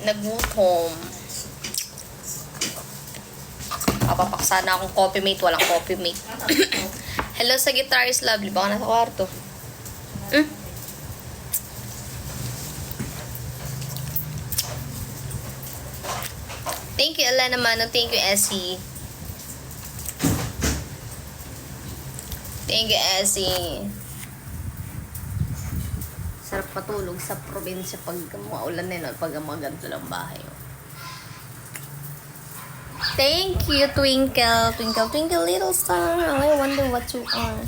nagutom. Papapaksa na akong coffee mate. Walang coffee mate. Hello sa Guitarist Lovely. Baka nasa kwarto. Thank you, Elena Mano. Thank you, Essie. Thank you, Essie. Sarap patulog sa probinsya pag maulan na yun, pag maganto lang bahay. Thank you, Twinkle. Twinkle, twinkle, little star. I wonder what you are.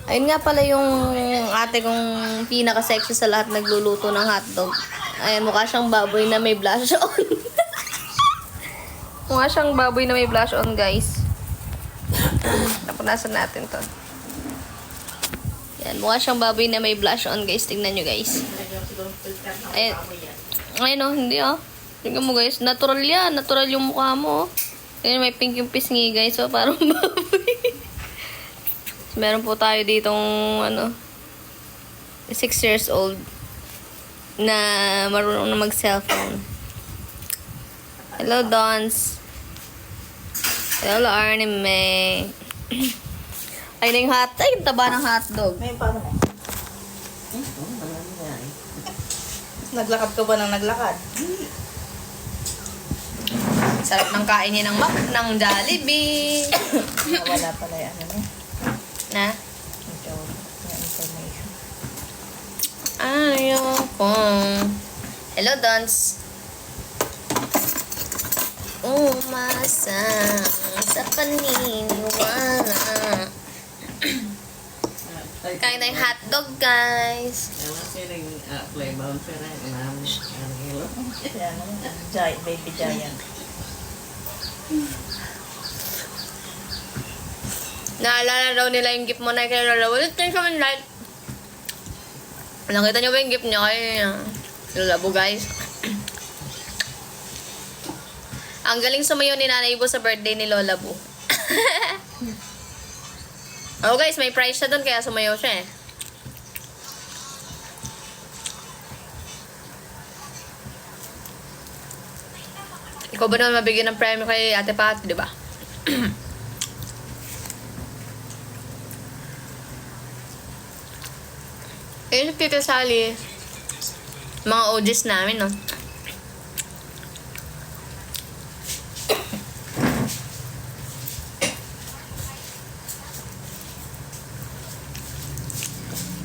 Ayun nga pala yung ate kong pinaka-sexy sa lahat nagluluto ng hotdog. Ayan, mukha siyang baboy na may blush on. Mukha siyang baboy na may blush on, guys. Napunasan natin to. Yan, mukha siyang baboy na may blush on, guys. Tingnan nyo, guys. Ayan. Ayun, oh, hindi, oh. Tingnan mo, guys. Natural yan. Natural yung mukha mo, oh. Tingnan, may pink yung pisngi, guys. So, parang baboy. So, meron po tayo ditong, 6 years old na marunong na mag-cellphone. Hello, Dons. Hello, Arnie May. Ay, na yung ay, taba ng hotdog. Ngayon, paano mo? Naglakad ka ba ng naglakad? Sarap ng kain niya ng ng Jollibee. Wala pala yan. Na? Ito, yung information. Ayoko. Hello, Dons. Umasa sa paniniwala. Kain na yung hotdog, guys. Baby giant. Naalala daw nila yung gift mo na kay Lola. Ulit din sa light. Nakita niyo ba yung gift niya kay Lola Bo, guys? Ang galing sumayo ni Nanay Bo sa birthday ni Lola Bo. Oh, guys, may prize siya doon kaya sumayo siya, eh. Ikaw ba naman mabigyan ng premyo kay Ate Pat, di ba? Ayun, Tita Sally. Mga OGs namin, no?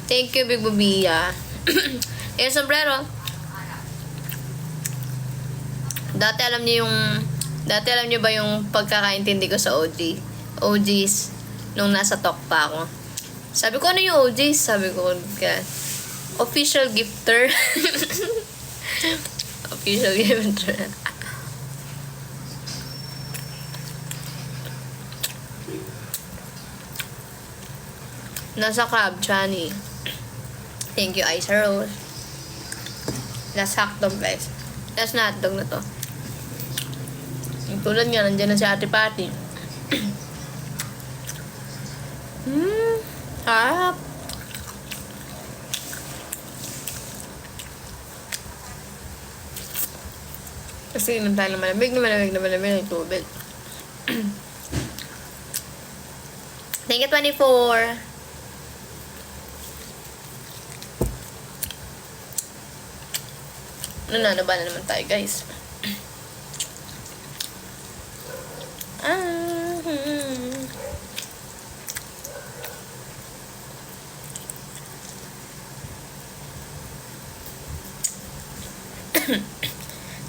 Thank you, Big Bobia. Yung sombrero. Dati alam niyo ba yung pagkakaintindi ko sa OGs nung nasa talk pa ako. Sabi ko, ano yung OGs? Sabi ko, official gifter. Official gifter. Nasa crab, Chani. Thank you, Isa Rose. Last hotdog, guys. Last na hotdog na to. Yung tulad nga, nandiyan na si Ate Patty. Harap. Kasi inom tayo ng malamig yung tubig. Thank you, 24. Nananaba na naman tayo, guys.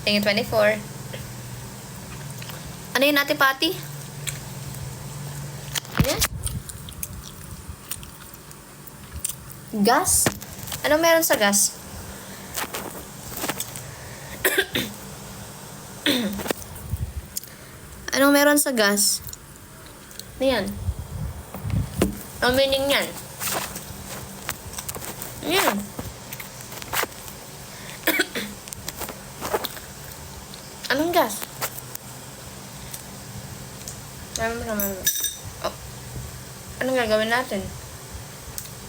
Thank you, 24. Ano yun, Ate Patty? Ano? Gas? Anong meron sa gas? Anong meron sa gas? Ano yan? Ang meaning yan? Ano yan? Anong gas? Oh. Anong gagawin natin?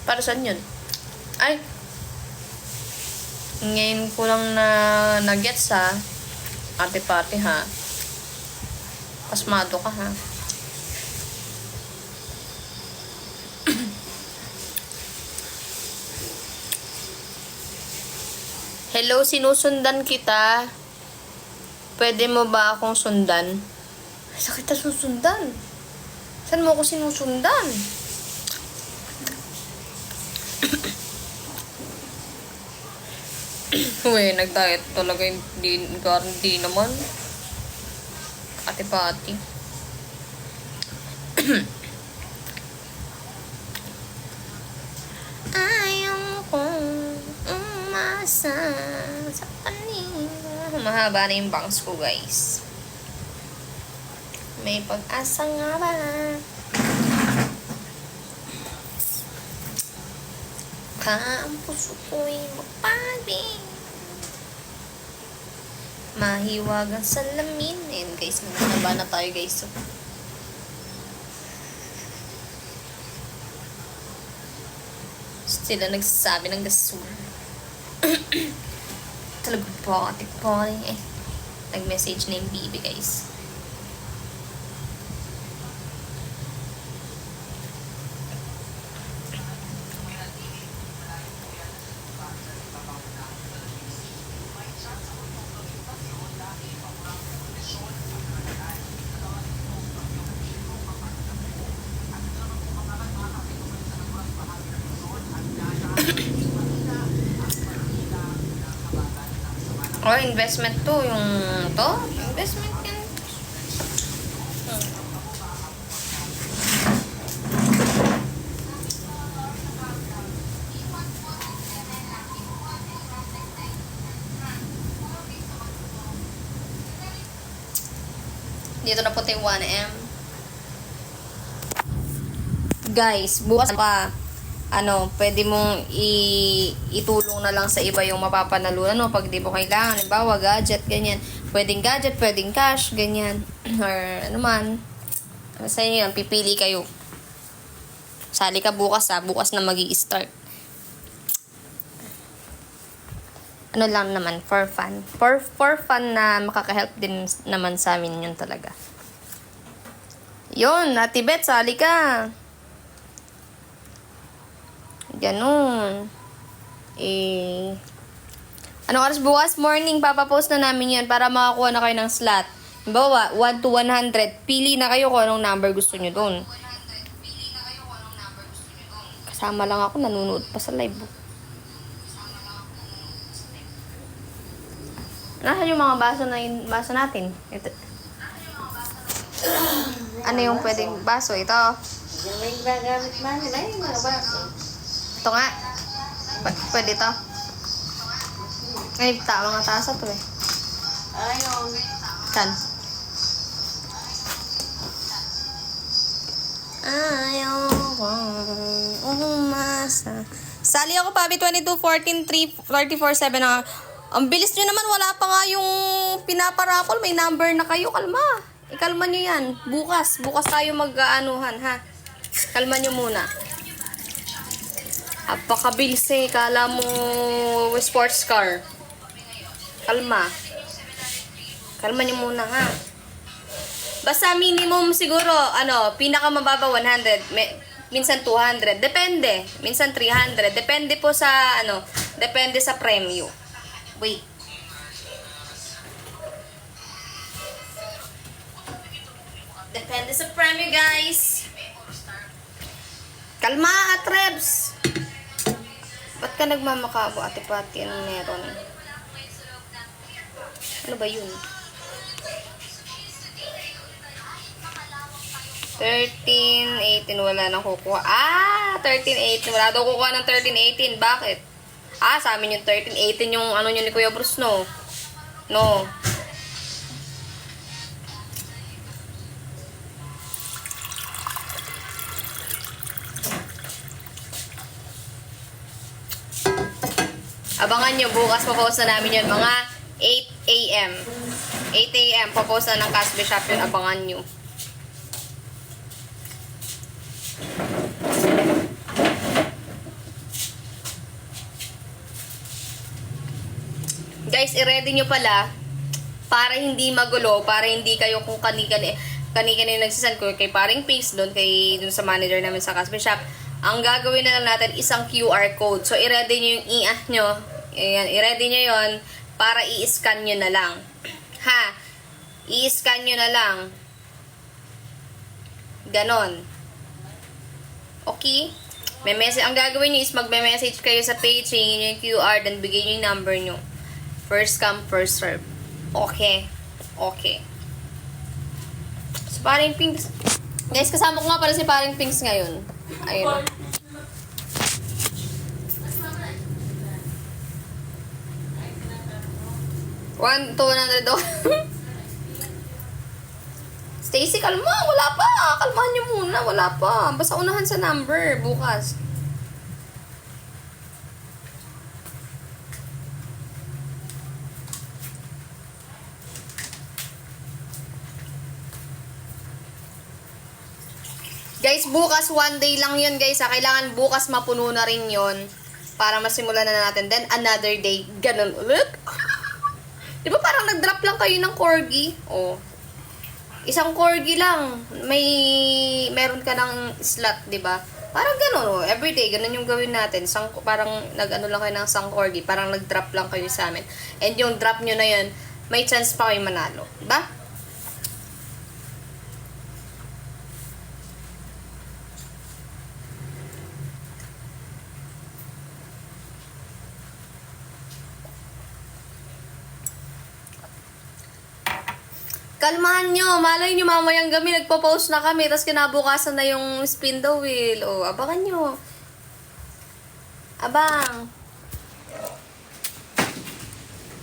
Para saan yun? Ay! Ngayon ko lang na gets ha. Ate Pati ha. Pasmado ka ha. Hello, sinusundan kita. Pwede mo ba akong sundan? Saan kita susundan? Saan mo ako sinusundan? Uy, nag-diet talaga hindi naman. Ate Pati. Ayaw kong umasa sa kanila. Mahaba na yung bangs ko, guys. May pag-asa nga ba? Ang puso ko'y magpabing mahiwagang salamin. And guys, manaba na tayo guys. So, sila nagsasabi ng gasol. Talaga po, ate po. Nag-message na yung bibi guys. Oh, investment to. Yung to? Investment yan. Dito na puti 1M. Guys, bukas pa. Pwede mong itulong na lang sa iba yung mapapanalunan mo pag di mo kailangan. Halimbawa, gadget, ganyan. Pwedeng gadget, pwedeng cash, ganyan. Or ano man. Sa inyo yan, pipili kayo. Sali ka bukas ha. Bukas na magi-start. Ano lang naman, for fun. For fun na makaka-help din naman sa amin yun talaga. Yun, Ate Bet, sali ka. Ganun. Anong oras bukas? Morning, papapost na namin yan para makakuha na kayo ng slot. Halimbawa, 1 to 100. Pili na kayo kung anong number gusto nyo doon. Kasama lang ako, nanonood pa sa live. Nasaan yung mga baso natin? Ito. Ano yung pwedeng baso? Ito. Yung may gagamit man, yung mga baso. Ito nga. Pwede ito. Ay, mga tasa to eh. Ayun. Saan? Ayaw kong umasa. Sali ako, Pabi, 22, 14, 3, 34, 7 na. Ang bilis nyo naman, wala pa nga yung pinaparapol. May number na kayo. Kalma. Ikalma nyo yan. Bukas tayo mag-aanuhan, ha? Kalma nyo muna. Apakabilis eh. Kala mo sports car. Kalma. Kalma nyo muna, ha? Basta minimum siguro, pinakamababa 100. Minsan 200. Depende. Minsan 300. Depende po sa, depende sa premyo. Wait. Depende sa premyo, guys. Kalma, Atrebs. Ba't ka nagmamakabo, Ate Pati? Anong meron? Ano ba yun? 13, 18, wala nang kukuha. 13, 18. Wala daw kukuha ng 13, 18. Bakit? Sa amin yung 13, 18 yung ano nyo ni Kuya Bruce, no? No. Abangan nyo, bukas papost na namin yun. Mga 8 a.m. 8 a.m. papost na ng Casby Shop yun. Abangan nyo. Guys, i-ready nyo pala para hindi magulo, para hindi kayo kung kani-kani yung nagsisend ko kay paring Pinks doon, dun sa manager namin sa Casper Shop. Ang gagawin na lang natin isang QR code. So, i-ready nyo yung nyo. Ayan, i-ready nyo yon para i-scan nyo na lang. Ha? I-scan nyo na lang. Ganon. Okay? May message. Ang gagawin nyo is magme-message kayo sa page, hingin nyo yung QR, then bigay nyo yung number nyo. First come, first serve. Okay. Okay. So, paring Pinks. Guys, kasama ko nga pala si paring Pinks ngayon. Ayun. 100 $200. Stacy, kalma. Wala pa. Kalmahan niyo muna. Wala pa. Basta unahan sa number bukas. Guys, bukas 1 day lang yun, guys. Kailangan bukas mapuno na rin yun para masimulan na natin. Then, another day. Ganun ulit. Di ba parang nag-drop lang kayo ng corgi? Oh. Isang corgi lang. Meron ka ng slot, di ba? Parang ganun, oh. Everyday, ganun yung gawin natin. Parang nag-ano lang kayo ng isang corgi. Parang nag-drop lang kayo sa amin. And yung drop nyo na yun, may chance pa kayo manalo. Diba? Kalmahan nyo. Malay nyo mamayang gabi. Nagpo-post na kami. Tapos kinabukasan na yung spin the wheel. O, abangan nyo. Abang.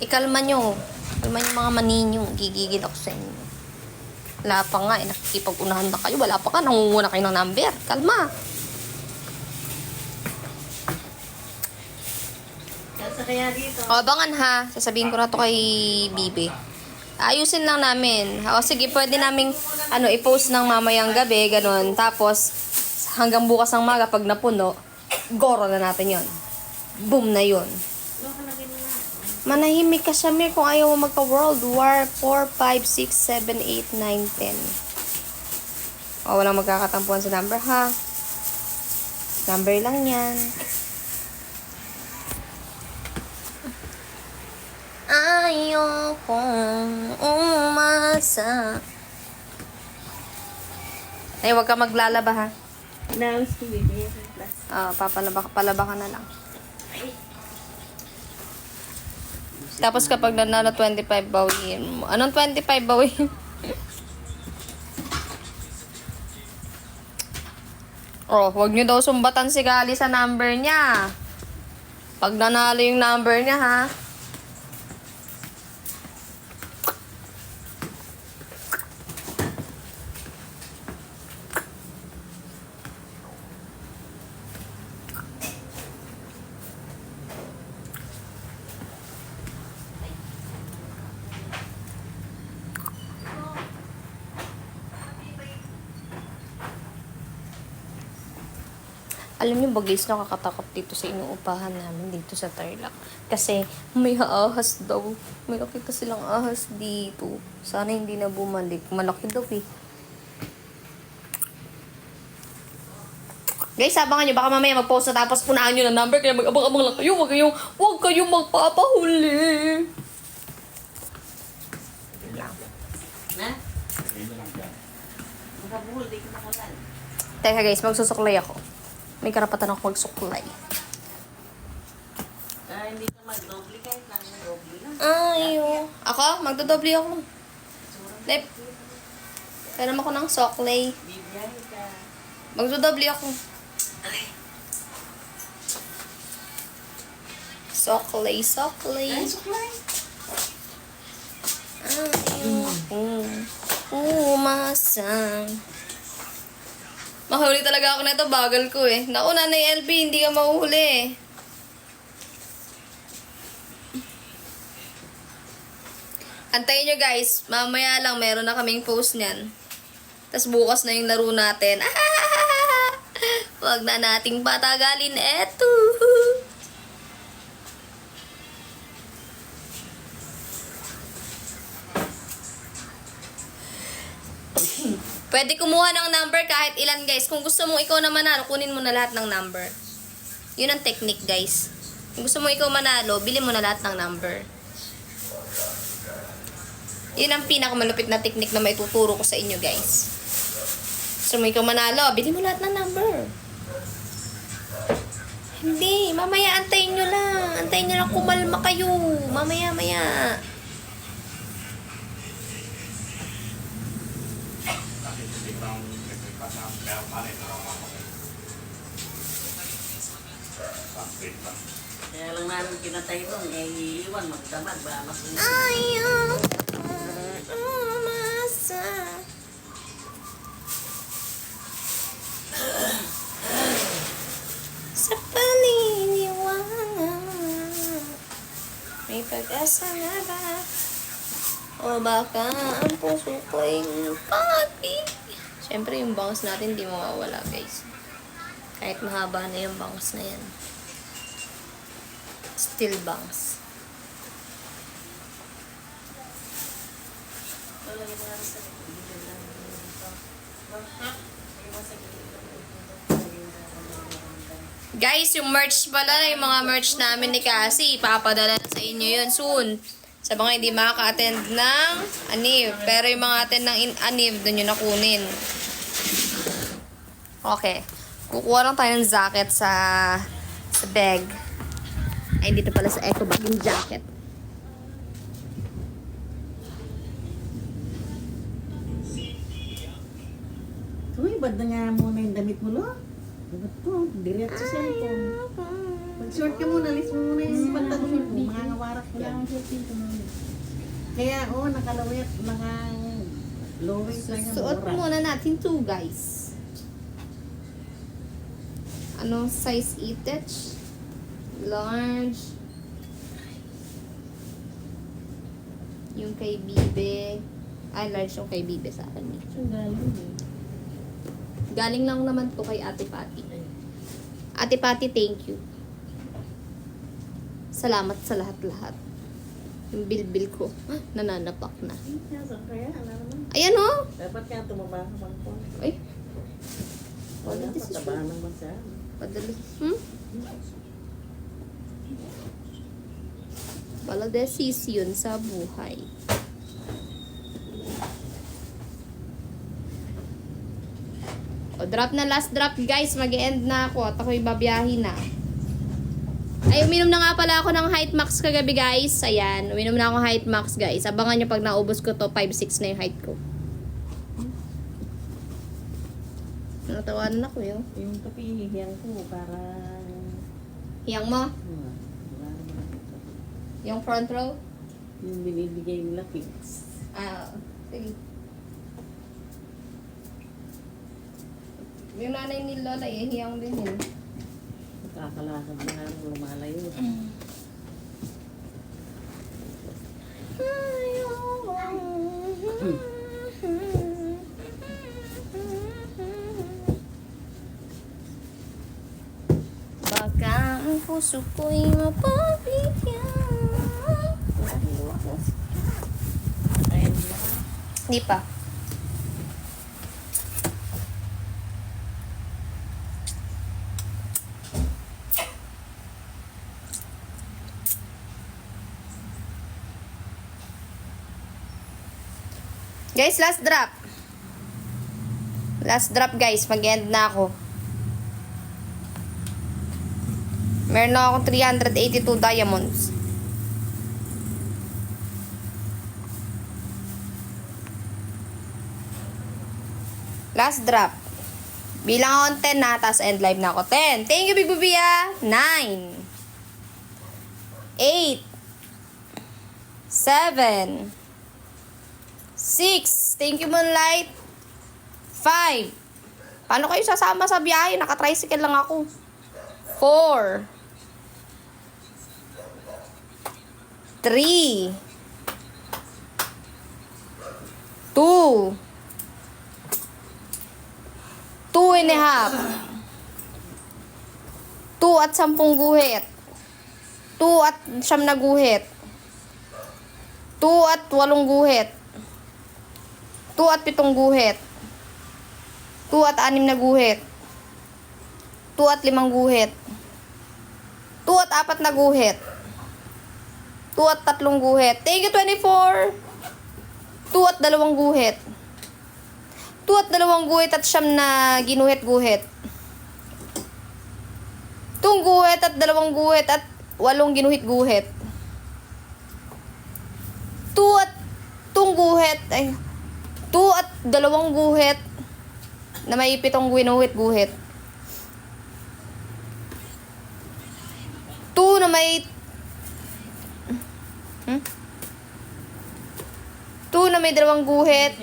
Ikalma nyo. Kalma nyo mga maninyo. Gigigil ako sa inyo. Wala pa nga. Nakikipag-unahan na kayo. Wala pa nga. Nangunguna kayo ng number. Kalma. Kasa kaya dito. O, abangan ha. Sasabihin ko na to kay Bibi. Ayusin lang namin. O, sige, pwede naming i-post ng mamayang gabi, ganun. Tapos, hanggang bukas ng maga, pag napuno, goro na natin yon. Boom na yon. Manahimik ka siya, Mir, kung ayaw mo magka-World War 4, 5, 6, 7, 8, 9, 10. O, walang magkakatampuan sa number, ha? Number lang yan. Ayokong umasa. Ay, huwag ka maglalaba, ha? Announce ko bibigyan ng plus. Palaba ka na lang. Tapos kapag nanalo 25, bawiin mo. Anong 25 bawiin? Oh, huwag nyo daw sumbatan si Gali sa number niya. Pag nanalo yung number niya, ha? Alam niyo ba guys, nakakatakot dito sa inuupahan namin dito sa Tarlac. Kasi may ahas daw. May nakita silang ahas dito. Sana hindi na bumalik. Malaki daw eh. Guys, abangan nyo. Baka mamaya mag-post na tapos punaan nyo ng number. Kaya mag-abang-abang lang kayo. Huwag kayong magpapahuli. Na? Makabuhol, di ko makalan. Teka guys, magsusuklay ako. May karapatan ako magsuklay. Hindi ka mag-doble kahit lang mag-doble na. Ayo. Ako? Magdodoble ako. Lep. Kailan ako ng suklay. Bibiyahe ka. Magdodoble ako. Suklay. Ay, suklay. Ayaw. Umasang. Mahuli talaga ako na ito. Bagal ko eh. Naku, Nanay LB, hindi ka mahuhuli. Antayin nyo guys. Mamaya lang, meron na kaming post niyan. Tapos bukas na yung laro natin. Huwag na nating patagalin eto. Pwede kumuha ng number kahit ilan, guys. Kung gusto mo ikaw na manalo, kunin mo na lahat ng number. Yun ang technique, guys. Kung gusto mo ikaw manalo, bili mo na lahat ng number. Yun ang pinakamalupit na technique na may tuturo ko sa inyo, guys. Gusto mo ikaw manalo, bili mo lahat ng number. Hindi, mamaya antayin nyo lang. Antayin nyo lang kumalma kayo. Mamaya-maya. Kaya lang namin pinatay doon, iiwan, magdamag, ba masulit. Ayaw umasa. Sa paliliwanag may pag-asa na ba? O baka ang puso ko'y pag-ibig. Siyempre yung bangs natin di mawawala, guys. Kahit mahaba na yung bangs na yan. Still bangs. Lalagyan mo nga sa gilid lang dito. Lagyan mo sa gilid lang dito. Guys, yung merch pala, yung mga merch namin ni Cassie, ipapadala na sa inyo yun soon. Sa mga hindi makaka-attend ng ANIV. Pero yung mga attend ng ANIV, doon yun nakunin. Okay. Kukuha lang tayo ng jacket sa bag. Ay, dito pala sa eco bag yung jacket. Uy, ba't na nga muna yung damit mo, lo? Ba't ko? Diretso sa cellphone. Mag-short ka muna, alis mo muna yung pantalon mo. Mga ngawarak mo lang. Kaya, nakalawit, naka-lowing ka niya. Suot muna natin to, guys. Anong size itech? Large. Yung kay Bibe. Ay, large yung kay Bibe sa akin. Ang galing eh. Galing lang naman to kay Ate Patty. Ate Patty, thank you. Salamat sa lahat-lahat. Yung bilbil ko, nananapak na. Kaya, ano naman? Ayan o! Dapat kaya tumaba ka man po. Ay, Wala, this is patabahan naman siya. padali. Pala desisyon sa buhay. O, drop na, last drop, guys. Mag-e-end na ako at ako'y babiyahin na. Ay, uminom na nga pala ako ng Height Max kagabi, guys. Ayan, uminom na ako Height Max, guys. Abangan nyo pag naubos ko to, 5'6" na yung height ko. Natawanan ako yun. Yung kapihihiyang ko, para... Hiyang mo? Wala naman ito. Yung front row? Yung binibigay nila fix. Ah, sige. Yung nanay ni Lola, hiyang din yun. Nakakalakad na nga, lumalayo. Baka ang puso ko'y mapabigyan. Ayun. Hindi pa. Guys, last drop. Last drop, guys. Mag-end na ako. Meron na akong 382 diamonds. Last drop. Bilang akong 10 na, tapos end live na ako. 10. Thank you, Big Bubia. 9. 8. 7. 6. Thank you, Moonlight. 5. Paano kayo sasama sa biyahe? Naka-tricycle lang ako. 4. 3. 2. 2.5. 2 at 10 guhit. 2 at 9 na guhit. 2 at 8 guhit. 2 at 7 guhit. 2 at 6 na guhit. 2 at 5 guhit. 2 at 4 na guhit. 2 at 3 guhit. Thank you, 24. 2 at 2 guhit. 2 at 2 guhit at 9 na ginuhit-guhit. 2 guhit at 2 guhit at 8 ginuhit-guhit. 2 at 2 guhit. Ay, 2 at 2 guhit na may 7 ginuhit-guhit. 2 na may 2 na may 2 guhit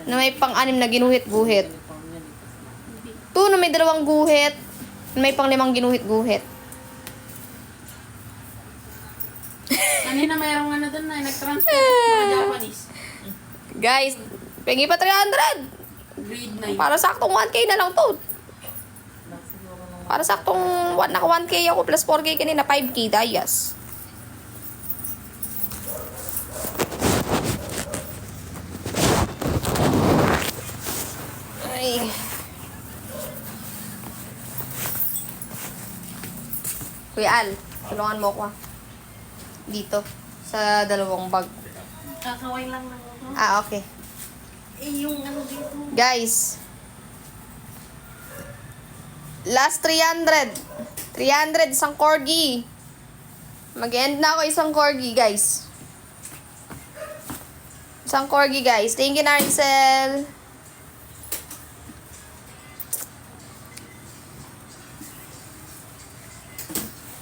na may pang-6 na ginuhit-guhit. 2 na may 2 guhit na may pang-5 ginuhit-guhit. Kanina mayroong ano doon na nag-transfer mga Japanese. Guys, pengi pa 300. Grade 9. Para saktong 1K na lang to. Para saktong naka 1K ako plus 4K kanina, 5K dayas. Ay. Kuya Al, tulungan mo ko. Dito, sa 2 bag. Kakaway lang ako. Ah, okay. Yung ano dito. Guys, last 300. 300, isang corgi. Mag-end na ako isang corgi, guys. Isang corgi, guys. Thank you, Narcel.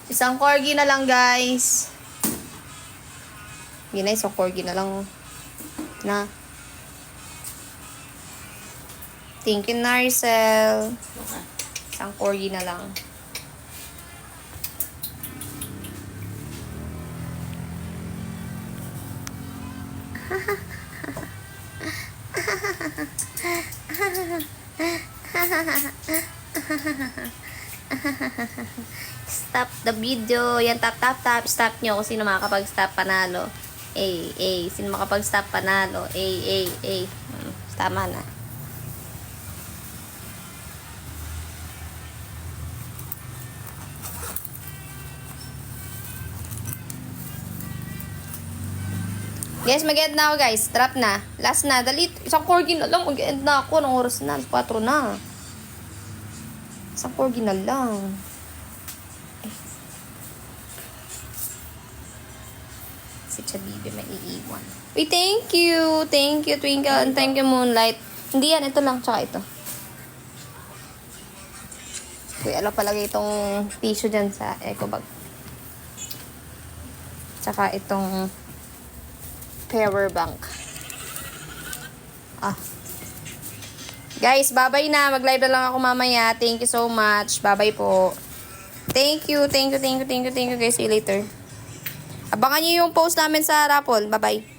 Isang corgi na lang, guys. Yun na, isang corgi na lang. Na. Thank you, Narcel. Isang corgi na lang. Stop the video. Yan, tap, tap, tap. Stop nyo kung sino makakapag-stop panalo. Sino makapag-stop panalo. Tama na. Guys, mag-end na ako, guys. Drop na. Last na. Dali. Isang corgi na lang. Mag-end na ako. Anong oras na? 4 na. Isang corgi na lang. Si Chabibi may iiwan. Uy, thank you. Thank you, Twinkle. And thank you, Moonlight. Hindi yan. Ito lang. Tsaka ito. Uy, alam palagay itong tissue dyan sa eco bag. Tsaka itong power bank. Guys, bye-bye na. Mag-live na lang ako mamaya. Thank you so much. Bye-bye po. Thank you guys. See you later. Abangan nyo yung post namin sa raffle. Bye-bye.